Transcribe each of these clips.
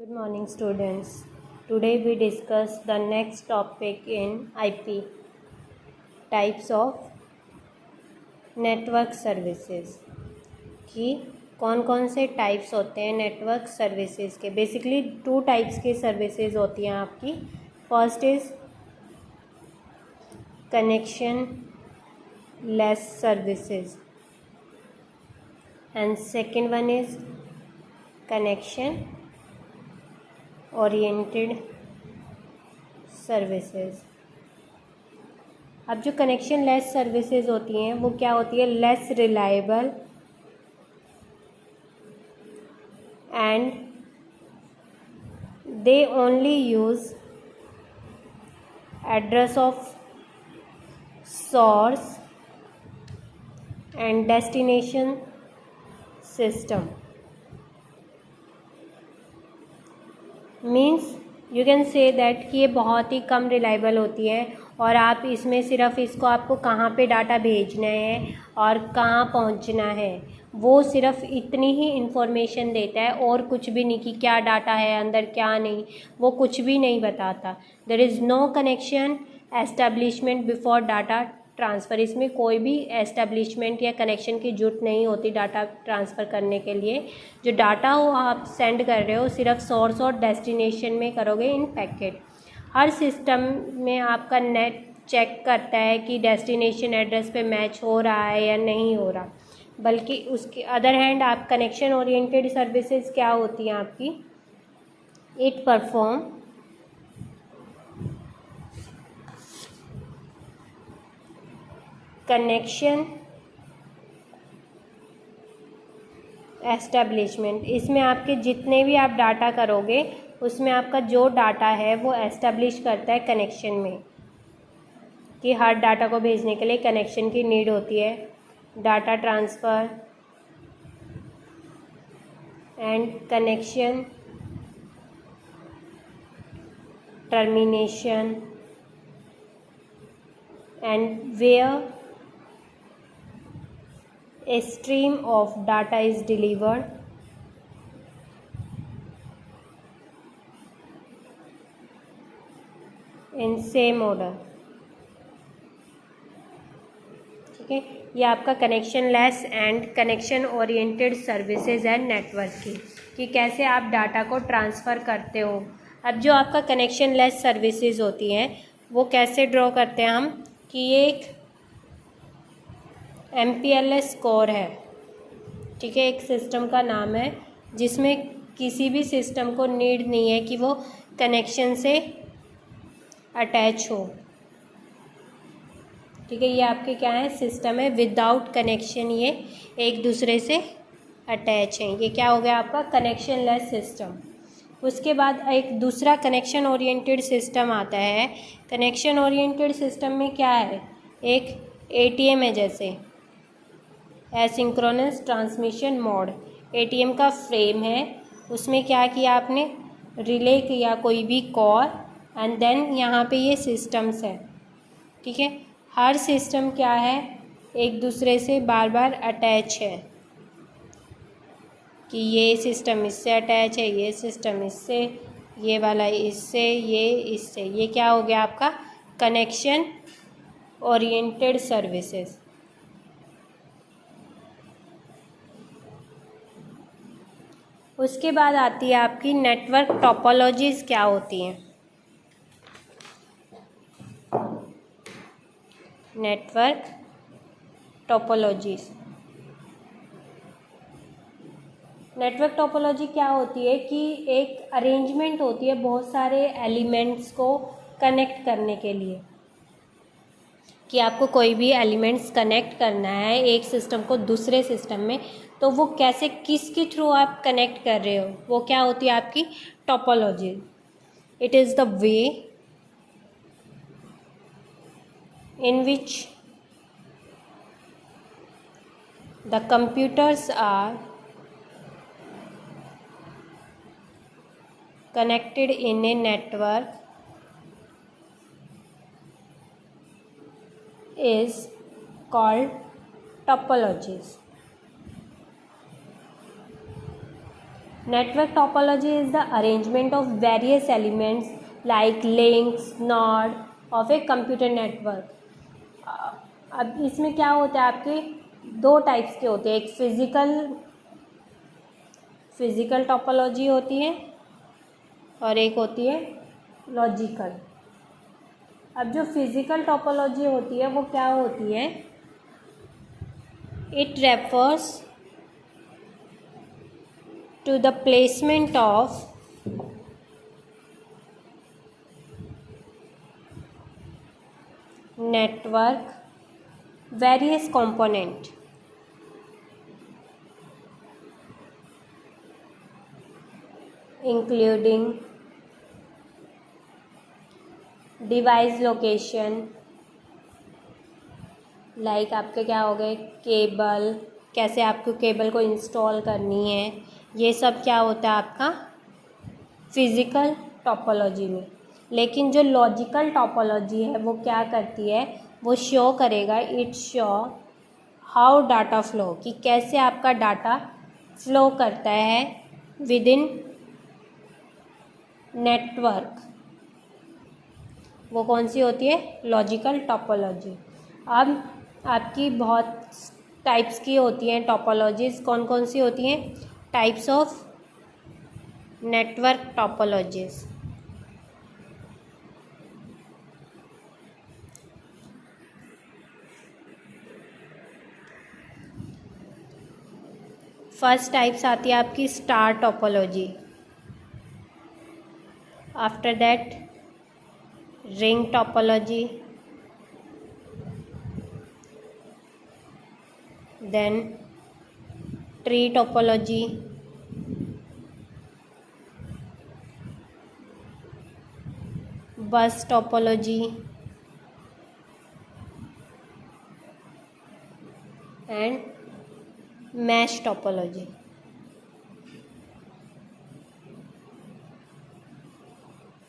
Good morning, students. Today we discuss the next topic in IP, types of network services. कि कौन कौन से types होते हैं नेटवर्क सर्विसेज के। बेसिकली 2 टाइप्स की सर्विसेज होती हैं आपकी। First is connection less services and second one is connection oriented services. अब जो कनेक्शन लेस सर्विसेज होती हैं वो क्या होती है? Less reliable and they only use address of source and destination system. Means you can say that कि ये बहुत ही कम रिलायबल होती है और आप इसमें सिर्फ इसको आपको कहाँ पे डाटा भेजना है और कहाँ पहुँचना है वो सिर्फ इतनी ही इंफॉर्मेशन देता है और कुछ भी नहीं कि क्या डाटा है अंदर क्या नहीं, वो कुछ भी नहीं बताता। There is no connection establishment before data transfer. इसमें कोई भी एस्टेब्लिशमेंट या कनेक्शन की ज़रूरत नहीं होती डाटा ट्रांसफ़र करने के लिए। जो डाटा हो आप सेंड कर रहे हो सिर्फ सोर्स और डेस्टिनेशन में करोगे इन पैकेट। हर सिस्टम में आपका नेट चेक करता है कि डेस्टिनेशन एड्रेस पे मैच हो रहा है या नहीं हो रहा। बल्कि उसके अदर हैंड आप कनेक्शन ओरिएंटेड सर्विसेज क्या होती हैं आपकी? It perform connection establishment. इसमें आपके जितने भी आप डाटा करोगे उसमें आपका जो डाटा है वो एस्टेब्लिश करता है कनेक्शन में, कि हर डाटा को भेजने के लिए कनेक्शन की नीड होती है। Data transfer and connection termination and where a stream of data is delivered in same order। ठीक है, ये आपका connection less and connection oriented services and network की कि कैसे आप डाटा को ट्रांसफ़र करते हो। अब जो आपका कनेक्शन लेस सर्विसेज होती हैं वो कैसे ड्रॉ करते हैं हम? कि ये एक MPLS कोर है, ठीक है, एक सिस्टम का नाम है जिसमें किसी भी सिस्टम को नीड नहीं है कि वो कनेक्शन से अटैच हो। ठीक है, ये आपके क्या है? सिस्टम है विदाउट कनेक्शन, ये एक दूसरे से अटैच हैं। ये क्या हो गया आपका? Connection less system. उसके बाद एक दूसरा कनेक्शन ओरिएंटेड सिस्टम आता है। कनेक्शन ओरिएंटेड सिस्टम में क्या है? एक ATM है, जैसे एसिंक्रोनस ट्रांसमिशन मोड। ATM का फ्रेम है, उसमें क्या किया आपने? रिले किया कोई भी कॉल एंड देन यहाँ पे ये सिस्टम्स है। ठीक है, हर सिस्टम क्या है? एक दूसरे से बार बार अटैच है कि ये सिस्टम इससे अटैच है, ये सिस्टम इससे, ये वाला इससे, ये इससे। ये क्या हो गया आपका? Connection oriented services. उसके बाद आती है आपकी नेटवर्क टोपोलॉजीज़ क्या होती हैं? Network topologies. नेटवर्क टोपोलॉजी क्या होती है? कि एक अरेंजमेंट होती है बहुत सारे एलिमेंट्स को कनेक्ट करने के लिए, कि आपको कोई भी एलिमेंट्स कनेक्ट करना है एक सिस्टम को दूसरे सिस्टम में, तो वो कैसे, किसके थ्रू आप कनेक्ट कर रहे हो, वो क्या होती है आपकी? Topology. It is the way in which the computers are connected in a network is called topologies। Network topology is the arrangement of various elements like links, node of a computer network. अब इसमें क्या होता है, आपके दो types के होते हैं, एक फिजिकल टोपोलॉजी होती है और एक होती है लॉजिकल. अब जो फिजिकल टोपोलॉजी होती है वो क्या होती है, it refers to the placement of network various component including device location, like आपके क्या हो गए, केबल, कैसे आपको केबल को इंस्टॉल करनी है, ये सब क्या होता है आपका फिज़िकल टोपोलॉजी में. लेकिन जो लॉजिकल टोपोलॉजी है वो क्या करती है, वो शो करेगा, it show how data flow, कि कैसे आपका डाटा फ्लो करता है विद इन नेटवर्क. वो कौन सी होती है, लॉजिकल टोपोलॉजी. अब आपकी बहुत टाइप्स की होती हैं टोपोलॉजीज. कौन कौन सी होती हैं, types of network topologies. First types आती है आपकी star topology, after that ring topology, then tree topology, bus topology, and mesh topology.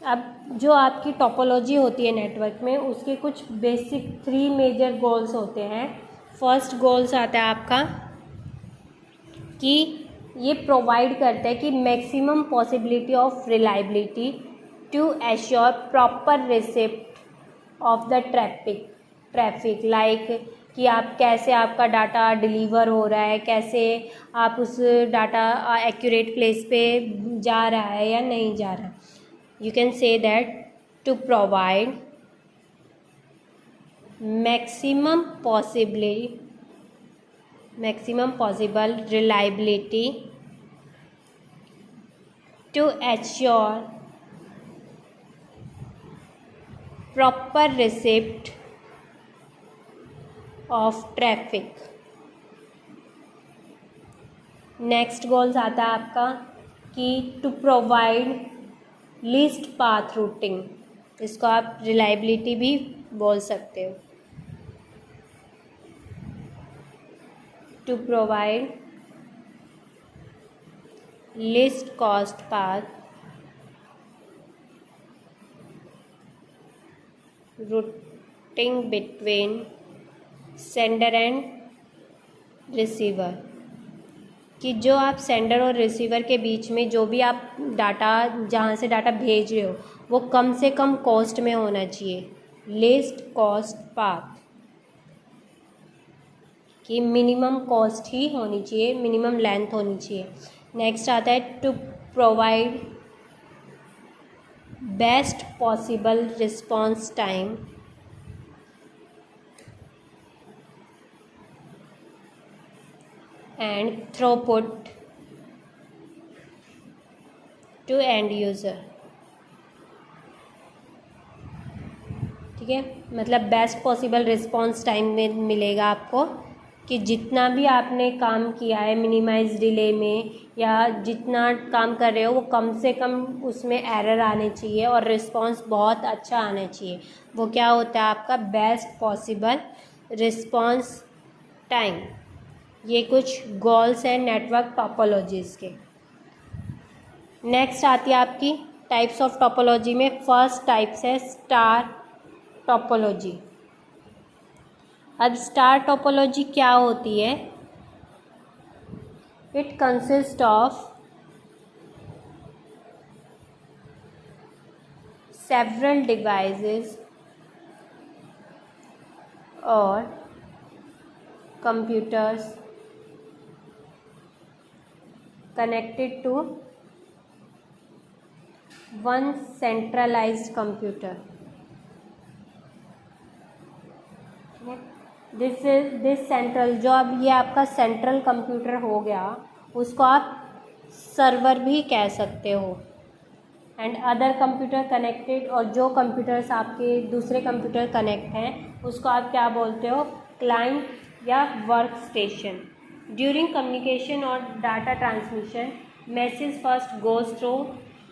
अब जो आपकी टोपोलॉजी होती है नेटवर्क में, उसके कुछ बेसिक 3 मेजर गोल्स होते हैं. फर्स्ट गोल्स आता है आपका कि ये प्रोवाइड करता है कि maximum possibility of reliability to assure proper receipt of the traffic, like कि आप कैसे आपका डाटा डिलीवर हो रहा है, कैसे आप उस डाटा एक्यूरेट प्लेस पे जा रहा है या नहीं जा रहा. You can say that to provide maximum possible reliability to ensure proper receipt of traffic. Next goals आता है आपका कि to provide least path routing. इसको आप रिलायबिलिटी भी बोल सकते हो. to provide least cost path routing between sender and receiver, कि जो आप सेंडर और रिसीवर के बीच में जो भी आप डाटा, जहाँ से डाटा भेज रहे हो, वो कम से कम कॉस्ट में होना चाहिए. लीस्ट कॉस्ट पाथ, कि मिनिमम कॉस्ट ही होनी चाहिए, मिनिमम लेंथ होनी चाहिए. नेक्स्ट आता है to provide best possible response time and throughput to end user. ठीक है, मतलब बेस्ट पॉसिबल रिस्पॉन्स टाइम में मिलेगा आपको कि जितना भी आपने काम किया है मिनिमाइज डिले में, या जितना काम कर रहे हो वो कम से कम उसमें एरर आने चाहिए और रिस्पॉन्स बहुत अच्छा आना चाहिए. वो क्या होता है आपका बेस्ट पॉसिबल रिस्पॉन्स टाइम. ये कुछ गोल्स हैं नेटवर्क टोपोलॉजीज़ के. नेक्स्ट आती है आपकी टाइप्स ऑफ टोपोलॉजी में. फर्स्ट टाइप्स है स्टार टोपोलॉजी. अब स्टार टोपोलॉजी क्या होती है, it consist of several devices or computers connected to one centralized computer. This central, जो अब ये आपका सेंट्रल कंप्यूटर हो गया, उसको आप सर्वर भी कह सकते हो. एंड अदर कंप्यूटर कनेक्टेड, और जो कंप्यूटर्स आपके दूसरे कंप्यूटर कनेक्ट हैं उसको आप क्या बोलते हो, क्लाइंट या वर्क स्टेशन. ड्यूरिंग कम्युनिकेशन और data transmission message first goes through.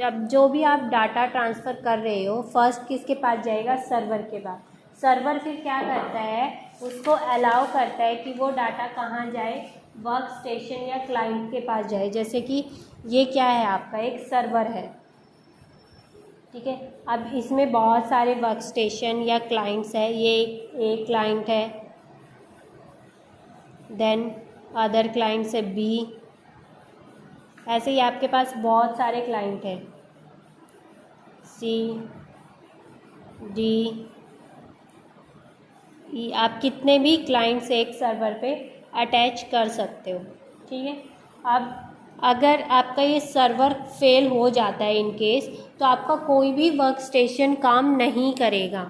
अब जो भी आप डाटा ट्रांसफ़र कर रहे हो फर्स्ट किसके पास जाएगा, सर्वर के पास. सर्वर फिर क्या करता है, उसको अलाउ करता है कि वो डाटा कहाँ जाए, वर्क स्टेशन या क्लाइंट के पास जाए. जैसे कि ये क्या है, आपका एक सर्वर है, ठीक है. अब इसमें बहुत सारे वर्क स्टेशन या क्लाइंट्स है. ये एक क्लाइंट है, देन अदर क्लाइंट्स है बी. ऐसे ही आपके पास बहुत सारे क्लाइंट हैं, सी डी ई. आप कितने भी क्लाइंट्स एक सर्वर पे अटैच कर सकते हो, ठीक है. अब अगर आपका ये सर्वर फेल हो जाता है इन केस, तो आपका कोई भी वर्क स्टेशन काम नहीं करेगा.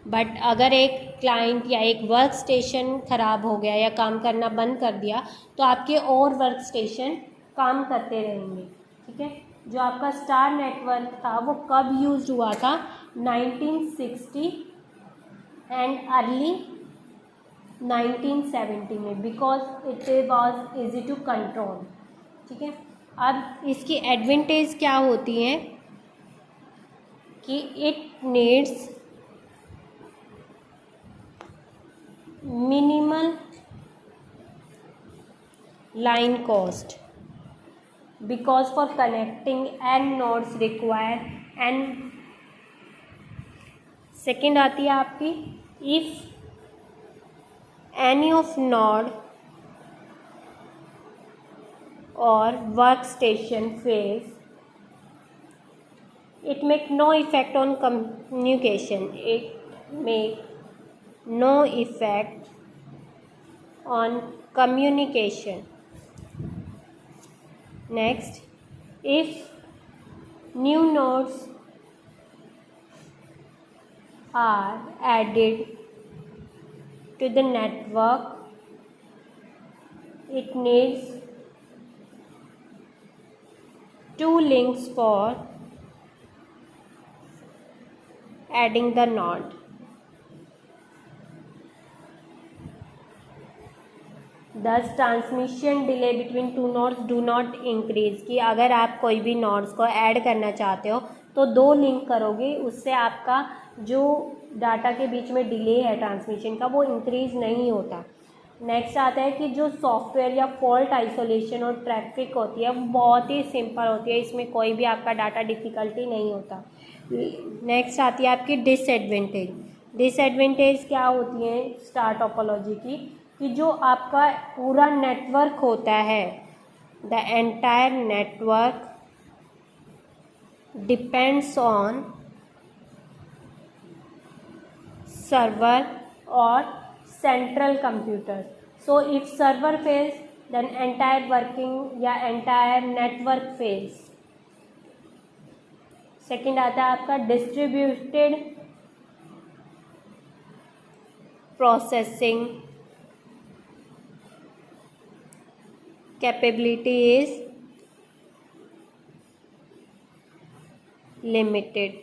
बट अगर एक क्लाइंट या एक वर्क स्टेशन ख़राब हो गया या काम करना बंद कर दिया, तो आपके और वर्क स्टेशन काम करते रहेंगे, ठीक है. जो आपका स्टार नेटवर्क था वो कब यूज़ हुआ था, 1960 एंड अर्ली 1970 में, because it was easy to control, ठीक है. अब इसकी एडवांटेज क्या होती हैं कि it needs minimal line cost, because for connecting n nodes require n. Second आती है आपकी, if any of node or workstation fails, it make no effect on communication. It make no effect on communication. Next, if new nodes are added to the network, it needs two links for adding the node. Thus transmission delay between two nodes do not increase, कि अगर आप कोई भी nodes को add करना चाहते हो तो दो लिंक करोगे, उससे आपका जो डाटा के बीच में डिले है ट्रांसमिशन का वो इंक्रीज नहीं होता. नेक्स्ट आता है कि जो सॉफ्टवेयर या फॉल्ट आइसोलेशन और ट्रैफिक होती है वो बहुत ही सिंपल होती है, इसमें कोई भी आपका डाटा डिफ़िकल्टी नहीं होता. नेक्स्ट आती है आपकी डिसएडवांटेज. डिसएडवांटेज क्या होती है स्टार टोपोलॉजी की, कि जो आपका पूरा नेटवर्क होता है, the entire network depends on server और central computer. So if server fails then entire working या एंटायर नेटवर्क फेल्स. सेकंड आता है आपका distributed processing capability is limited.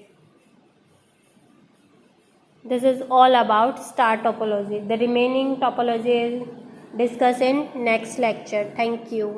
This is all about star topology. The remaining topology is discussed in next lecture. Thank you.